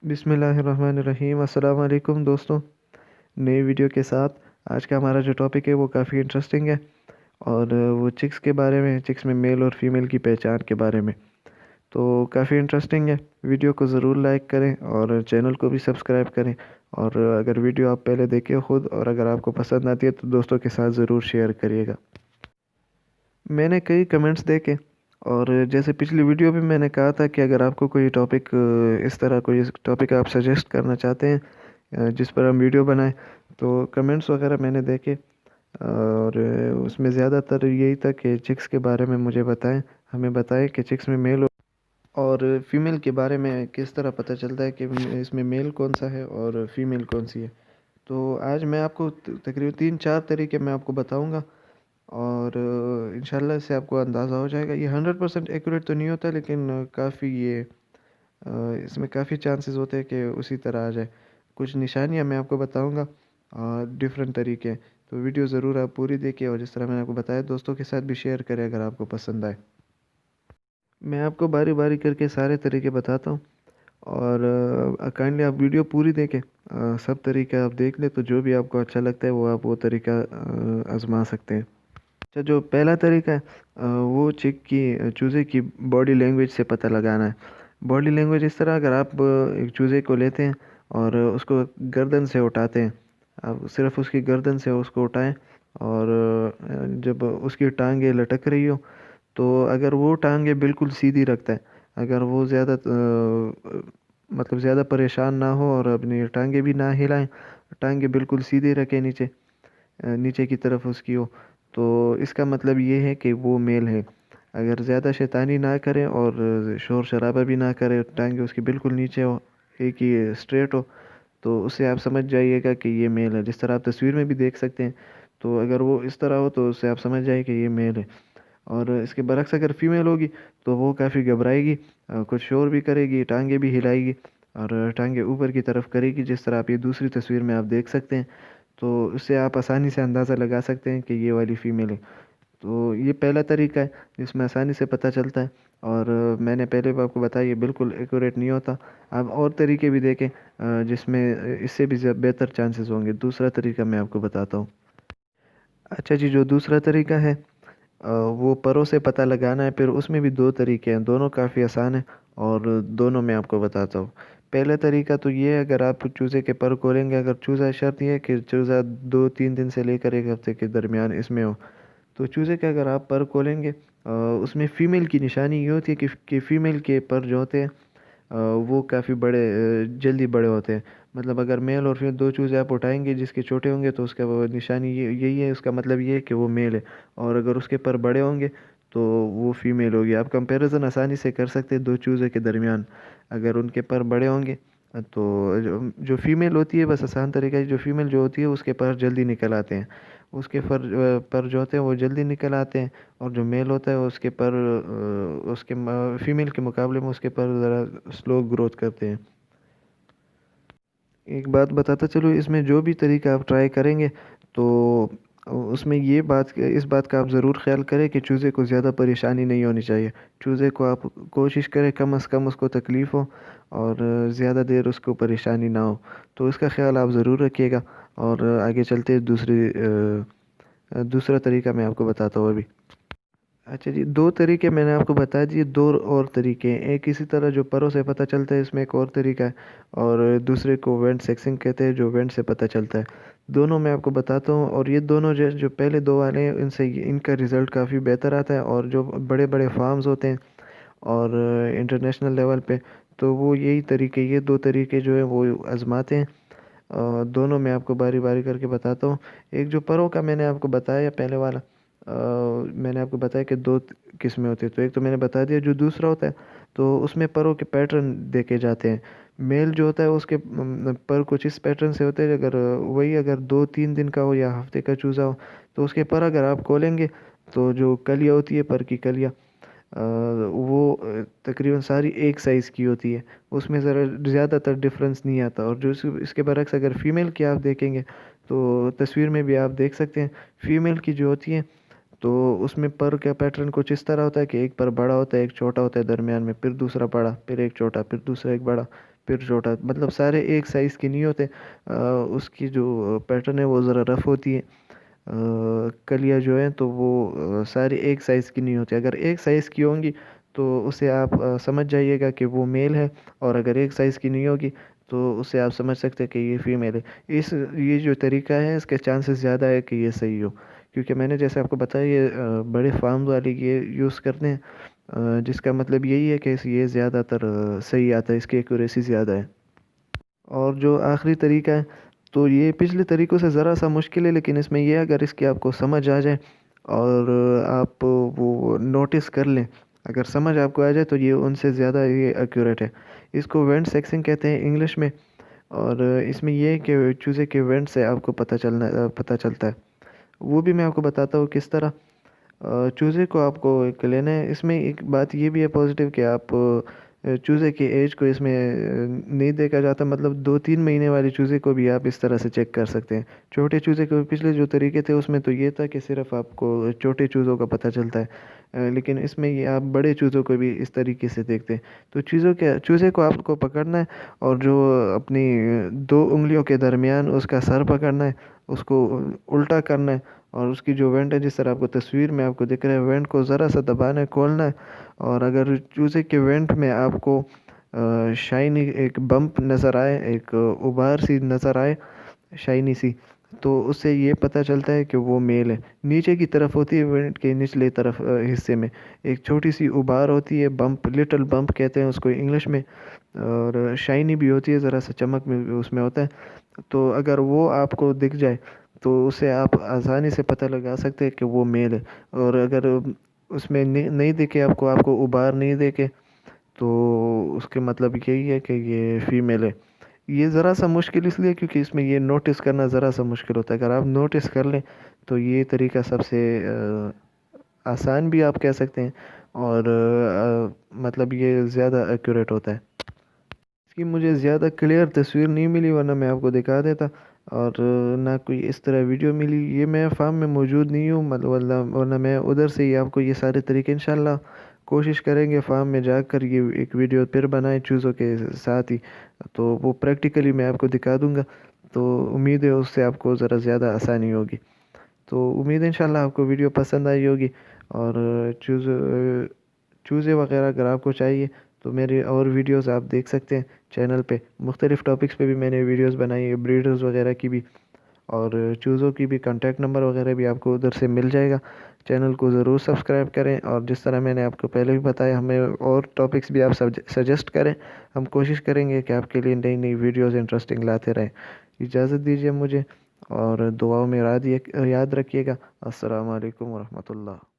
بسم اللہ الرحمن الرحیم۔ السلام علیکم دوستوں، نئی ویڈیو کے ساتھ آج کا ہمارا جو ٹاپک ہے وہ کافی انٹرسٹنگ ہے، اور وہ چکس کے بارے میں، چکس میں میل اور فیمیل کی پہچان کے بارے میں۔ تو کافی انٹرسٹنگ ہے، ویڈیو کو ضرور لائک کریں اور چینل کو بھی سبسکرائب کریں، اور اگر ویڈیو آپ پہلے دیکھیں خود، اور اگر آپ کو پسند آتی ہے تو دوستوں کے ساتھ ضرور شیئر کریے گا۔ میں نے کئی کمنٹس دیکھے، اور جیسے پچھلی ویڈیو بھی میں نے کہا تھا کہ اگر آپ کو کوئی ٹاپک اس طرح کوئی ٹاپک آپ سجیسٹ کرنا چاہتے ہیں جس پر ہم ویڈیو بنائیں، تو کمنٹس وغیرہ میں نے دیکھے، اور اس میں زیادہ تر یہی تھا کہ چکس کے بارے میں مجھے بتائیں، ہمیں بتائیں کہ چکس میں میل اور فیمیل کے بارے میں کس طرح پتہ چلتا ہے کہ اس میں میل کون سا ہے اور فیمیل کون سی ہے۔ تو آج میں آپ کو تقریباً 3-4 طریقے میں آپ کو بتاؤں گا، اور انشاءاللہ اس سے آپ کو اندازہ ہو جائے گا۔ یہ 100% ایکوریٹ تو نہیں ہوتا، لیکن کافی اس میں کافی چانسز ہوتے ہیں کہ اسی طرح آ جائے۔ کچھ نشانیاں میں آپ کو بتاؤں گا، ڈیفرنٹ طریقے، تو ویڈیو ضرور آپ پوری دیکھیں، اور جس طرح میں نے آپ کو بتایا دوستوں کے ساتھ بھی شیئر کریں اگر آپ کو پسند آئے۔ میں آپ کو باری باری کر کے سارے طریقے بتاتا ہوں، اور کائنڈلی آپ ویڈیو پوری دیکھیں، سب طریقے آپ دیکھ لیں، تو جو بھی آپ کو اچھا لگتا ہے وہ آپ وہ طریقہ آزما سکتے ہیں۔ اچھا، جو پہلا طریقہ ہے وہ چوزے کی باڈی لینگویج سے پتہ لگانا ہے۔ باڈی لینگویج اس طرح، اگر آپ ایک چوزے کو لیتے ہیں اور اس کو گردن سے اٹھاتے ہیں، آپ صرف اس کی گردن سے اس کو اٹھائیں، اور جب اس کی ٹانگیں لٹک رہی ہو تو اگر وہ ٹانگیں بالکل سیدھی رکھتا ہے، اگر وہ زیادہ پریشان نہ ہو اور اپنی ٹانگیں بھی نہ ہلائیں، ٹانگیں بالکل سیدھی رکھیں نیچے کی طرف اس کی ہو، تو اس کا مطلب یہ ہے کہ وہ میل ہے۔ اگر زیادہ شیطانی نہ کرے اور شور شرابہ بھی نہ کرے، ٹانگیں اس کی بالکل نیچے ہو، ایک ہی اسٹریٹ ہو، تو اس سے آپ سمجھ جائیے گا کہ یہ میل ہے۔ جس طرح آپ تصویر میں بھی دیکھ سکتے ہیں، تو اگر وہ اس طرح ہو تو اس سے آپ سمجھ جائیں کہ یہ میل ہے۔ اور اس کے برعکس اگر فیمیل ہوگی تو وہ کافی گھبرائے گی، کچھ شور بھی کرے گی، ٹانگیں بھی ہلائے گی، اور ٹانگیں اوپر کی طرف کرے گی، جس طرح آپ یہ دوسری تصویر میں آپ دیکھ سکتے ہیں۔ تو اس سے آپ آسانی سے اندازہ لگا سکتے ہیں کہ یہ والی فیمیل ہے۔ تو یہ پہلا طریقہ ہے جس میں آسانی سے پتہ چلتا ہے، اور میں نے پہلے بھی آپ کو بتایا یہ بالکل ایکوریٹ نہیں ہوتا۔ آپ اور طریقے بھی دیکھیں جس میں اس سے بھی بہتر چانسز ہوں گے۔ دوسرا طریقہ میں آپ کو بتاتا ہوں۔ اچھا جی، جو دوسرا طریقہ ہے وہ پروں سے پتہ لگانا ہے۔ پھر اس میں بھی 2 طریقے ہیں، دونوں کافی آسان ہیں، اور دونوں میں آپ کو بتاتا ہوں۔ پہلا طریقہ تو یہ ہے، اگر آپ چوزے کے پر کھولیں گے، اگر چوزہ، شرط یہ ہے کہ چوزہ 2-3 دن سے لے کر 1 ہفتے کے درمیان اس میں ہو، تو چوزے کے اگر آپ پر کھولیں گے، اس میں فیمیل کی نشانی یہ ہوتی ہے کہ فیمیل کے پر جو ہوتے ہیں وہ کافی بڑے، جلدی بڑے ہوتے ہیں۔ مطلب اگر میل اور فیمیل 2 چوزے آپ اٹھائیں گے جس کے چھوٹے ہوں گے، تو اس کا وہ نشانی یہی ہے، اس کا مطلب یہ ہے کہ وہ میل ہے، اور اگر اس کے پر بڑے ہوں گے تو وہ فیمیل ہوگی۔ آپ کمپیریزن آسانی سے کر سکتے ہیں 2 چوزے کے درمیان، اگر ان کے پر بڑے ہوں گے تو جو فیمیل ہوتی ہے، بس آسان طریقہ ہے، جو فیمیل جو ہوتی ہے اس کے پر جلدی نکل آتے ہیں، اس کے پر جو ہوتے ہیں وہ جلدی نکل آتے ہیں، اور جو میل ہوتا ہے اس کے پر فیمیل کے مقابلے میں اس کے پر ذرا سلو گروتھ کرتے ہیں۔ ایک بات بتاتا چلو، اس میں جو بھی طریقہ آپ ٹرائی کریں گے تو اس میں اس بات کا آپ ضرور خیال کریں کہ چوزے کو زیادہ پریشانی نہیں ہونی چاہیے۔ چوزے کو آپ کوشش کریں کم از کم اس کو تکلیف ہو، اور زیادہ دیر اس کو پریشانی نہ ہو، تو اس کا خیال آپ ضرور رکھیے گا۔ اور آگے چلتے دوسرا طریقہ میں آپ کو بتاتا ہوں ابھی۔ اچھا جی، 2 طریقے میں نے آپ کو بتا دیے، 2 اور طریقے ہیں۔ ایک اسی طرح جو پروں سے پتہ چلتا ہے، اس میں ایک اور طریقہ ہے، اور دوسرے کو وینٹ سیکسنگ کہتے ہیں، جو وینٹ سے پتہ چلتا ہے۔ دونوں میں آپ کو بتاتا ہوں، اور یہ دونوں جو پہلے 2 والے ہیں ان کا رزلٹ کافی بہتر آتا ہے، اور جو بڑے بڑے فارمز ہوتے ہیں اور انٹرنیشنل لیول پہ، تو وہ یہ 2 طریقے جو ہیں وہ آزماتے ہیں۔ دونوں میں آپ کو باری باری کر کے بتاتا ہوں۔ ایک جو پروں کا میں نے آپ کو بتایا پہلے والا، میں نے آپ کو بتایا کہ 2 قسمیں ہوتی ہیں، تو ایک تو میں نے بتا دیا۔ جو دوسرا ہوتا ہے تو اس میں پروں کے پیٹرن دیکھے جاتے ہیں۔ میل جو ہوتا ہے اس کے پر کچھ اس پیٹرن سے ہوتے ہیں، اگر 2-3 دن کا ہو یا ہفتے کا چوزا ہو، تو اس کے پر اگر آپ کھولیں گے تو جو کلیاں ہوتی ہے، پر کی کلیاں، وہ تقریباً ساری ایک سائز کی ہوتی ہے، اس میں ذرا زیادہ تر ڈفرینس نہیں آتا۔ اور جو اس کے برعکس اگر فیمیل کی آپ دیکھیں گے تو تصویر میں بھی آپ دیکھ سکتے ہیں، فیمیل کی جو ہوتی ہے تو اس میں پر کا پیٹرن کچھ اس طرح ہوتا ہے کہ ایک پر بڑا ہوتا ہے، ایک چھوٹا ہوتا ہے درمیان میں، پھر دوسرا بڑا، پھر ایک چھوٹا، پھر دوسرا ایک بڑا، پھر چھوٹا، مطلب سارے ایک سائز کی نہیں ہوتے، اس کی جو پیٹرن ہے وہ ذرا رف ہوتی ہے، کلیاں جو ہیں تو وہ ساری ایک سائز کی نہیں ہوتی، اگر ایک سائز کی ہوں گی تو اسے آپ سمجھ جائیے گا کہ وہ میل ہے، اور اگر ایک سائز کی نہیں ہوگی تو اسے آپ سمجھ سکتے ہیں کہ یہ فیمیل ہے۔ یہ جو طریقہ ہے اس کے چانسز زیادہ ہے کہ یہ صحیح ہو، کیونکہ میں نے جیسے آپ کو بتایا یہ بڑے فارم والے یہ یوز کرتے ہیں، جس کا مطلب یہی ہے کہ یہ زیادہ تر صحیح آتا ہے، اس کی ایکوریسی زیادہ ہے۔ اور جو آخری طریقہ ہے تو یہ پچھلے طریقوں سے ذرا سا مشکل ہے، لیکن اس میں یہ اگر اس کی آپ کو سمجھ آ جائے اور آپ وہ نوٹس کر لیں، اگر سمجھ آپ کو آ جائے تو یہ ان سے زیادہ یہ ایکوریٹ ہے۔ اس کو وینٹ سیکسنگ کہتے ہیں انگلش میں، اور اس میں یہ ہے کہ چوزے کے وینٹ سے آپ کو پتہ چلتا ہے، وہ بھی میں آپ کو بتاتا ہوں کس طرح۔ چوزے کو آپ کو ایک لینا ہے، اس میں ایک بات یہ بھی ہے پازیٹیو کہ آپ چوزے کی ایج کو اس میں نہیں دیکھا جاتا، مطلب 2-3 مہینے والے چوزے کو بھی آپ اس طرح سے چیک کر سکتے ہیں۔ چھوٹے چوزے کو پچھلے جو طریقے تھے اس میں تو یہ تھا کہ صرف آپ کو چھوٹے چوزوں کا پتہ چلتا ہے، لیکن اس میں یہ آپ بڑے چوزوں کو بھی اس طریقے سے دیکھتے ہیں۔ تو چوزے کو آپ کو پکڑنا ہے، اور جو اپنی 2 انگلیوں کے درمیان اس کا سر پکڑنا ہے، اس کو الٹا کرنا ہے، اور اس کی جو وینٹ ہے جس طرح آپ کو تصویر میں آپ کو دکھ رہا ہے، وینٹ کو ذرا سا دبانا ہے، کھولنا ہے، اور اگر چوزے کے وینٹ میں آپ کو شائنی ایک بمپ نظر آئے، ایک ابھار سی نظر آئے شائنی سی، تو اس سے یہ پتہ چلتا ہے کہ وہ میل ہے۔ نیچے کی طرف ہوتی ہے وینٹ کے نچلے طرف حصے میں ایک چھوٹی سی ابھار ہوتی ہے، بمپ، لٹل بمپ کہتے ہیں اس کو انگلش میں، اور شائنی بھی ہوتی ہے، ذرا سا چمک میں اس میں ہوتا ہے، تو اگر وہ آپ کو دکھ جائے تو اسے آپ آسانی سے پتہ لگا سکتے ہیں کہ وہ میل ہے، اور اگر اس میں نہیں دکھے آپ کو ابھار نہیں دیکھے تو اس کے مطلب یہی ہے کہ یہ فیمیل ہے۔ یہ ذرا سا مشکل اس لیے کیونکہ اس میں یہ نوٹس کرنا ذرا سا مشکل ہوتا ہے، اگر آپ نوٹس کر لیں تو یہ طریقہ سب سے آسان بھی آپ کہہ سکتے ہیں، اور مطلب یہ زیادہ ایکوریٹ ہوتا ہے۔ اس کی مجھے زیادہ کلیئر تصویر نہیں ملی ورنہ میں آپ کو دکھا دیتا، اور نہ کوئی اس طرح ویڈیو ملی، یہ میں فارم میں موجود نہیں ہوں، مطلب ورنہ میں ادھر سے ہی آپ کو یہ سارے طریقے انشاءاللہ کوشش کریں گے فارم میں جا کر یہ ایک ویڈیو پھر بنائیں چوزوں کے ساتھ ہی، تو وہ پریکٹیکلی میں آپ کو دکھا دوں گا، تو امید ہے اس سے آپ کو ذرا زیادہ آسانی ہوگی۔ تو امید ہے انشاءاللہ آپ کو ویڈیو پسند آئی ہوگی، اور چوزے وغیرہ اگر آپ کو چاہیے تو میرے اور ویڈیوز آپ دیکھ سکتے ہیں چینل پہ، مختلف ٹاپکس پہ بھی میں نے ویڈیوز بنائی ہے، بریڈرز وغیرہ کی بھی، اور چوزوں کی بھی کانٹیکٹ نمبر وغیرہ بھی آپ کو ادھر سے مل جائے گا۔ چینل کو ضرور سبسکرائب کریں، اور جس طرح میں نے آپ کو پہلے بھی بتایا ہمیں اور ٹاپکس بھی آپ سجیسٹ کریں، ہم کوشش کریں گے کہ آپ کے لیے نئی نئی ویڈیوز انٹرسٹنگ لاتے رہیں۔ اجازت دیجیے مجھے، اور دعاؤں میں یاد رکھیے گا۔ السلام علیکم ورحمۃ اللہ۔